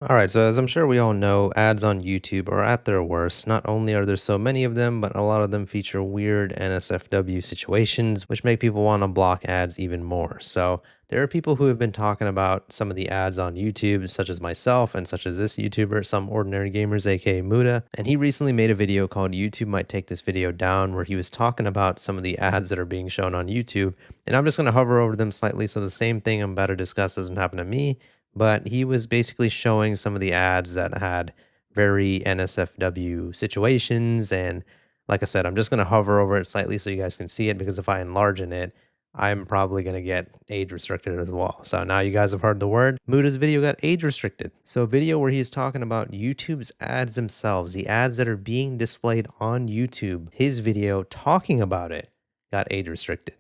All right, so as I'm sure we all know, ads on YouTube are at their worst. Not only are there so many of them, but a lot of them feature weird NSFW situations, which make people want to block ads even more. So there are people who have been talking about some of the ads on YouTube, such as myself and such as this YouTuber, Some Ordinary Gamers, aka Muda. And he recently made a video called YouTube Might Take This Video Down, where he was talking about some of the ads that are being shown on YouTube. And I'm just going to hover over them slightly so the same thing I'm about to discuss doesn't happen to me, but he was basically showing some of the ads that had very NSFW situations. And like I said, I'm just going to hover over it slightly so you guys can see it, because if I enlarge in it, I'm probably going to get age restricted as well. So now you guys have heard the word. Muda's video got age restricted. So a video where he's talking about YouTube's ads themselves, the ads that are being displayed on YouTube, his video talking about it got age restricted.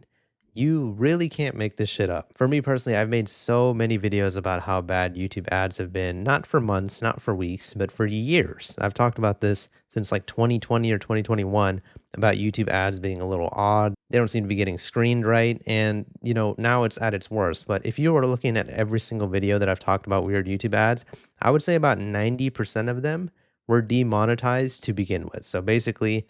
You really can't make this shit up. For me personally, I've made so many videos about how bad YouTube ads have been, not for months, not for weeks, but for years. I've talked about this since like 2020 or 2021 about YouTube ads being a little odd. They don't seem to be getting screened right. And, now it's at its worst. But if you were looking at every single video that I've talked about weird YouTube ads, I would say about 90% of them were demonetized to begin with. So basically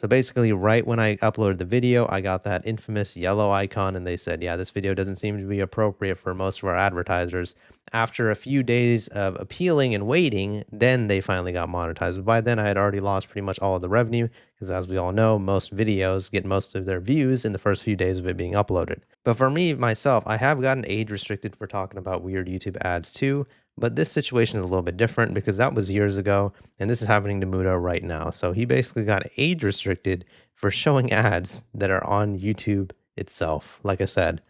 right when I uploaded the video, I got that infamous yellow icon and they said, yeah, this video doesn't seem to be appropriate for most of our advertisers. After a few days of appealing and waiting, then they finally got monetized. But by then I had already lost pretty much all of the revenue, because as we all know, most videos get most of their views in the first few days of it being uploaded. But for me, myself, I have gotten age restricted for talking about weird YouTube ads too. But this situation is a little bit different because that was years ago, and this is happening to Muda right now. So he basically got age restricted for showing ads that are on YouTube itself. Like I said,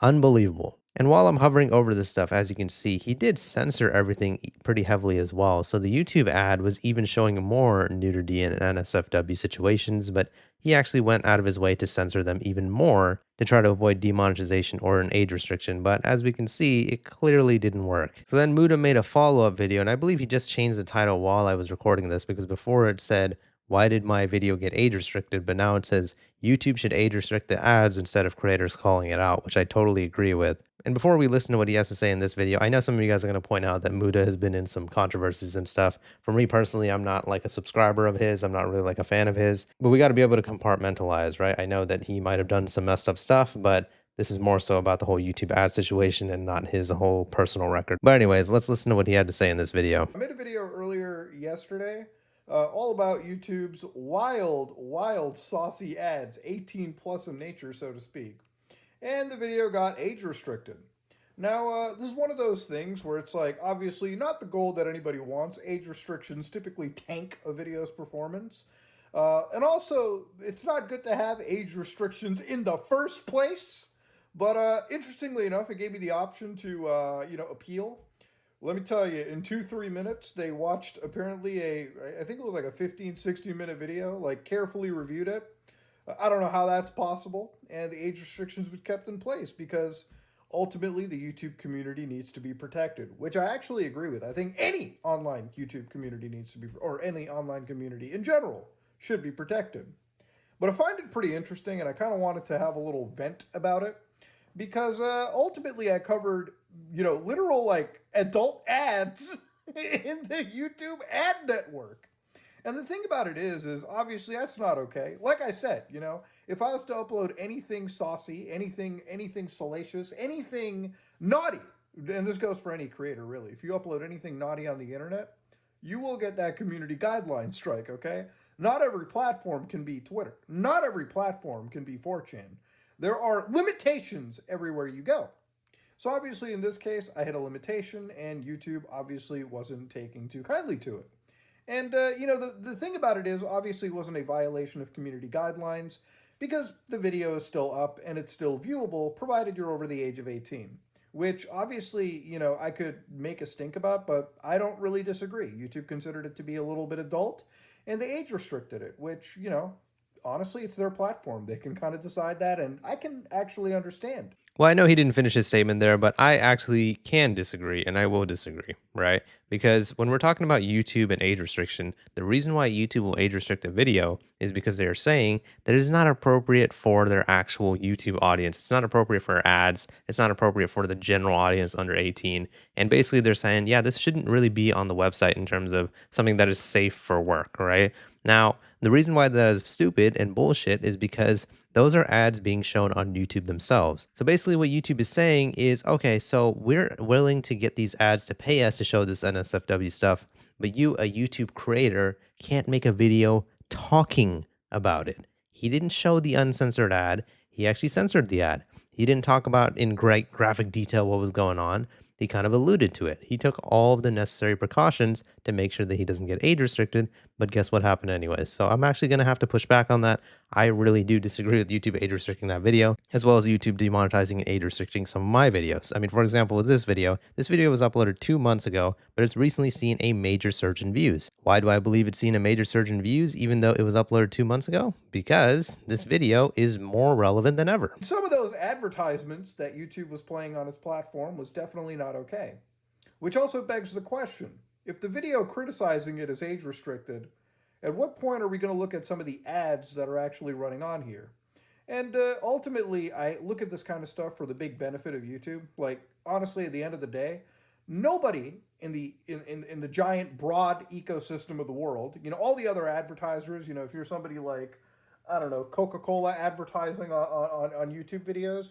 unbelievable. And while I'm hovering over this stuff, as you can see, he did censor everything pretty heavily as well. So the YouTube ad was even showing more nudity and NSFW situations, but he actually went out of his way to censor them even more to try to avoid demonetization or an age restriction. But as we can see, it clearly didn't work. So then Muda made a follow-up video, and I believe he just changed the title while I was recording this, because before it said, "Why did my video get age restricted?" But now it says YouTube should age restrict the ads instead of creators calling it out, which I totally agree with. And before we listen to what he has to say in this video, I know some of you guys are going to point out that Muda has been in some controversies and stuff. For me personally, I'm not like a subscriber of his. I'm not really like a fan of his. But we got to be able to compartmentalize, right? I know that he might have done some messed up stuff, but this is more so about the whole YouTube ad situation and not his whole personal record. But anyways, let's listen to what he had to say in this video. I made a video earlier yesterday all about YouTube's wild, saucy ads, 18 plus in nature, so to speak. And the video got age restricted. Now, this is one of those things where it's like, obviously, not the goal that anybody wants. Age restrictions typically tank a video's performance. And also, it's not good to have age restrictions in the first place. But interestingly enough, it gave me the option to, appeal. Let me tell you, in 2, 3 minutes, they watched apparently I think it was like a 15, 60-minute video, like carefully reviewed it. I don't know how that's possible. And the age restrictions were kept in place because ultimately the YouTube community needs to be protected, which I actually agree with. I think any online YouTube community needs to be, or any online community in general, should be protected. But I find it pretty interesting, and I kind of wanted to have a little vent about it because ultimately I covered, literal like adult ads in the YouTube ad network. And the thing about it is obviously that's not okay. Like I said, if I was to upload anything saucy, anything salacious, anything naughty, and this goes for any creator really, if you upload anything naughty on the internet, you will get that community guideline strike, okay? Not every platform can be Twitter. Not every platform can be 4chan. There are limitations everywhere you go. So obviously in this case, I hit a limitation and YouTube obviously wasn't taking too kindly to it. And, the thing about it is, obviously, it wasn't a violation of community guidelines because the video is still up and it's still viewable, provided you're over the age of 18. Which, obviously, I could make a stink about, but I don't really disagree. YouTube considered it to be a little bit adult, and they age restricted it, which, honestly, it's their platform. They can kind of decide that, and I can actually understand. Well, I know he didn't finish his statement there, but I actually can disagree and I will disagree, right? Because when we're talking about YouTube and age restriction, the reason why YouTube will age restrict a video is because they are saying that it is not appropriate for their actual YouTube audience. It's not appropriate for ads. It's not appropriate for the general audience under 18. And basically, they're saying, yeah, this shouldn't really be on the website in terms of something that is safe for work, right? Now, the reason why that is stupid and bullshit is because those are ads being shown on YouTube themselves. So basically, what YouTube is saying is, okay, so we're willing to get these ads to pay us to show this NSFW stuff, but you, a YouTube creator, can't make a video talking about it. He didn't show the uncensored ad, he actually censored the ad. He didn't talk about in great graphic detail what was going on. He kind of alluded to it. He took all of the necessary precautions to make sure that he doesn't get age restricted, but guess what happened anyways? So I'm actually going to have to push back on that. I really do disagree with YouTube age restricting that video, as well as YouTube demonetizing and age restricting some of my videos. I mean, for example, with this video was uploaded 2 months ago, but it's recently seen a major surge in views. Why do I believe it's seen a major surge in views even though it was uploaded 2 months ago? Because this video is more relevant than ever. Some of those advertisements that YouTube was playing on its platform was definitely not okay. Which also begs the question, if the video criticizing it is age restricted, at what point are we going to look at some of the ads that are actually running on here? And ultimately, I look at this kind of stuff for the big benefit of YouTube. Like, honestly, at the end of the day, nobody in the giant broad ecosystem of the world, all the other advertisers, if you're somebody like, I don't know, Coca-Cola advertising on YouTube videos,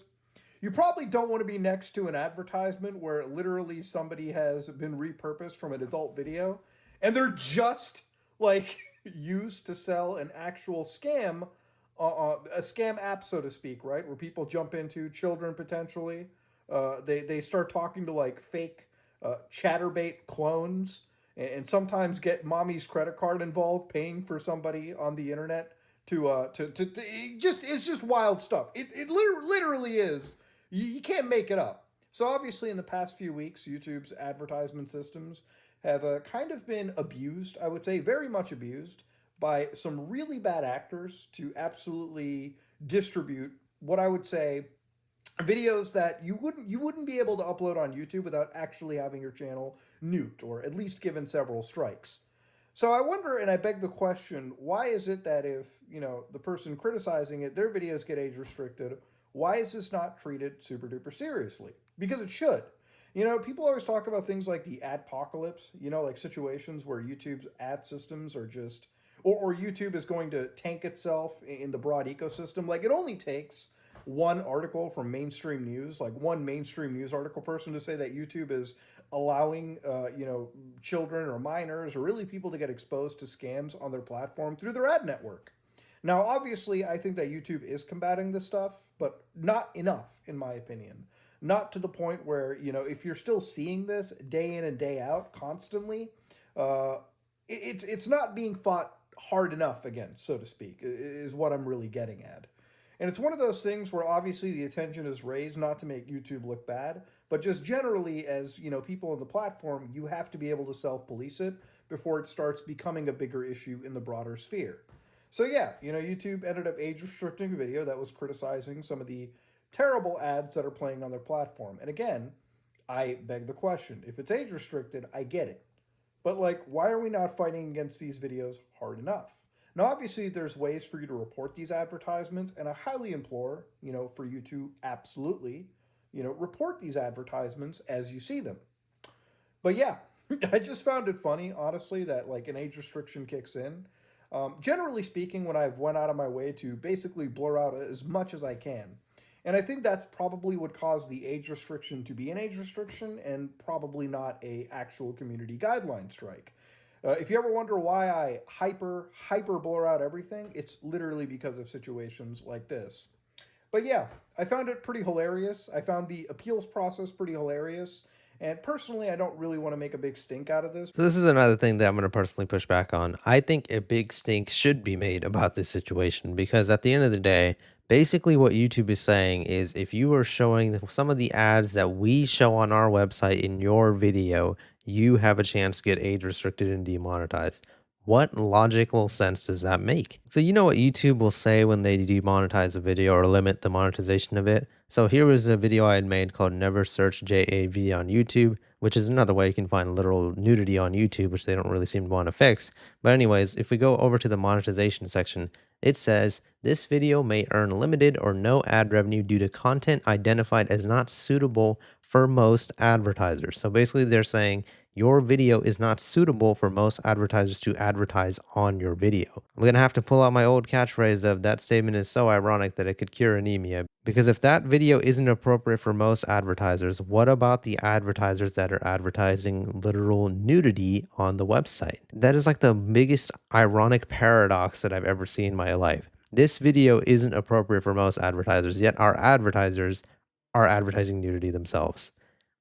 you probably don't want to be next to an advertisement where literally somebody has been repurposed from an adult video and they're just like used to sell an actual scam, a scam app, so to speak, right? Where people jump into, children potentially. They start talking to like fake chatterbait clones and sometimes get mommy's credit card involved, paying for somebody on the internet to it's just wild stuff. It literally is. You can't make it up. So obviously, in the past few weeks, YouTube's advertisement systems have kind of been abused. I would say very much abused by some really bad actors to absolutely distribute what I would say videos that you wouldn't be able to upload on YouTube without actually having your channel nuked or at least given several strikes. So I wonder, and I beg the question, why is it that if, the person criticizing it, their videos get age restricted, why is this not treated super duper seriously? Because it should. People always talk about things like the adpocalypse, like situations where YouTube's ad systems are just, or YouTube is going to tank itself in the broad ecosystem. Like, it only takes one article from mainstream news, like one mainstream news article person to say that YouTube is allowing, children or minors or really people to get exposed to scams on their platform through their ad network. Now, obviously, I think that YouTube is combating this stuff, but not enough, in my opinion. Not to the point where, if you're still seeing this day in and day out constantly, uh, it's not being fought hard enough against, so to speak, is what I'm really getting at. And it's one of those things where obviously the attention is raised not to make YouTube look bad, but just generally as, people on the platform, you have to be able to self-police it before it starts becoming a bigger issue in the broader sphere. So yeah, YouTube ended up age restricting a video that was criticizing some of the terrible ads that are playing on their platform. And again, I beg the question, if it's age restricted, I get it. But like, why are we not fighting against these videos hard enough? Now, obviously, there's ways for you to report these advertisements, and I highly implore, for you to absolutely, report these advertisements as you see them. But yeah, I just found it funny, honestly, that like an age restriction kicks in. Generally speaking, when I've went out of my way to basically blur out as much as I can. And I think that's probably what caused the age restriction to be an age restriction and probably not a actual community guideline strike. If you ever wonder why I hyper blur out everything, it's literally because of situations like this. But yeah, I found it pretty hilarious. I found the appeals process pretty hilarious. And personally, I don't really want to make a big stink out of this. So this is another thing that I'm going to personally push back on. I think a big stink should be made about this situation because at the end of the day, basically what YouTube is saying is if you are showing some of the ads that we show on our website in your video, you have a chance to get age restricted and demonetized. What logical sense does that make? So you know what YouTube will say when they demonetize a video or limit the monetization of it? So here was a video I had made called Never Search JAV on YouTube, which is another way you can find literal nudity on YouTube, which they don't really seem to want to fix. But anyways, if we go over to the monetization section, it says this video may earn limited or no ad revenue due to content identified as not suitable for most advertisers. So basically they're saying your video is not suitable for most advertisers to advertise on your video. I'm going to have to pull out my old catchphrase of that statement is so ironic that it could cure anemia. Because if that video isn't appropriate for most advertisers, what about the advertisers that are advertising literal nudity on the website? That is like the biggest ironic paradox that I've ever seen in my life. This video isn't appropriate for most advertisers, yet our advertisers are advertising nudity themselves.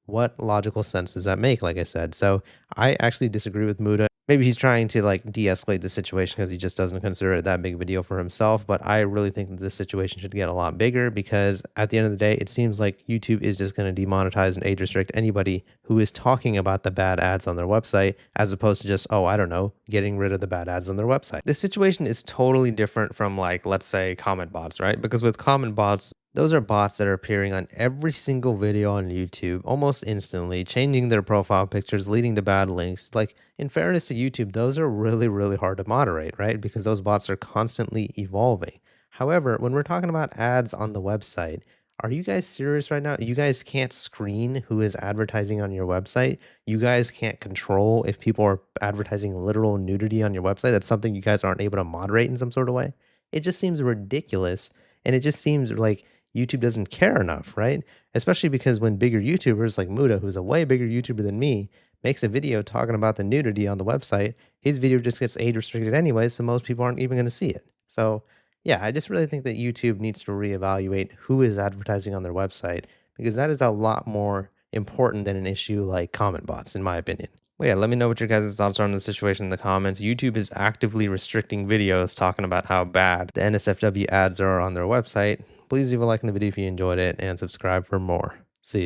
What logical sense does that make? Like I said, so I actually disagree with Muda. Maybe he's trying to like de-escalate the situation because he just doesn't consider it that big of a deal for himself. But I really think that this situation should get a lot bigger because at the end of the day, it seems like YouTube is just going to demonetize and age restrict anybody who is talking about the bad ads on their website, as opposed to just, oh, I don't know, getting rid of the bad ads on their website. This situation is totally different from like, let's say, comment bots, right? Because with comment bots, those are bots that are appearing on every single video on YouTube almost instantly, changing their profile pictures, leading to bad links. Like, in fairness to YouTube, those are really, really hard to moderate, right? Because those bots are constantly evolving. However, when we're talking about ads on the website, are you guys serious right now? You guys can't screen who is advertising on your website. You guys can't control if people are advertising literal nudity on your website. That's something you guys aren't able to moderate in some sort of way. It just seems ridiculous. And it just seems like YouTube doesn't care enough, right? Especially because when bigger YouTubers like Muda, who's a way bigger YouTuber than me, makes a video talking about the nudity on the website, his video just gets age restricted anyway, so most people aren't even going to see it. So, yeah, I just really think that YouTube needs to reevaluate who is advertising on their website because that is a lot more important than an issue like comment bots, in my opinion. Well, yeah, let me know what your guys' thoughts are on the situation in the comments. YouTube is actively restricting videos talking about how bad the NSFW ads are on their website. Please leave a like in the video if you enjoyed it and subscribe for more. See ya.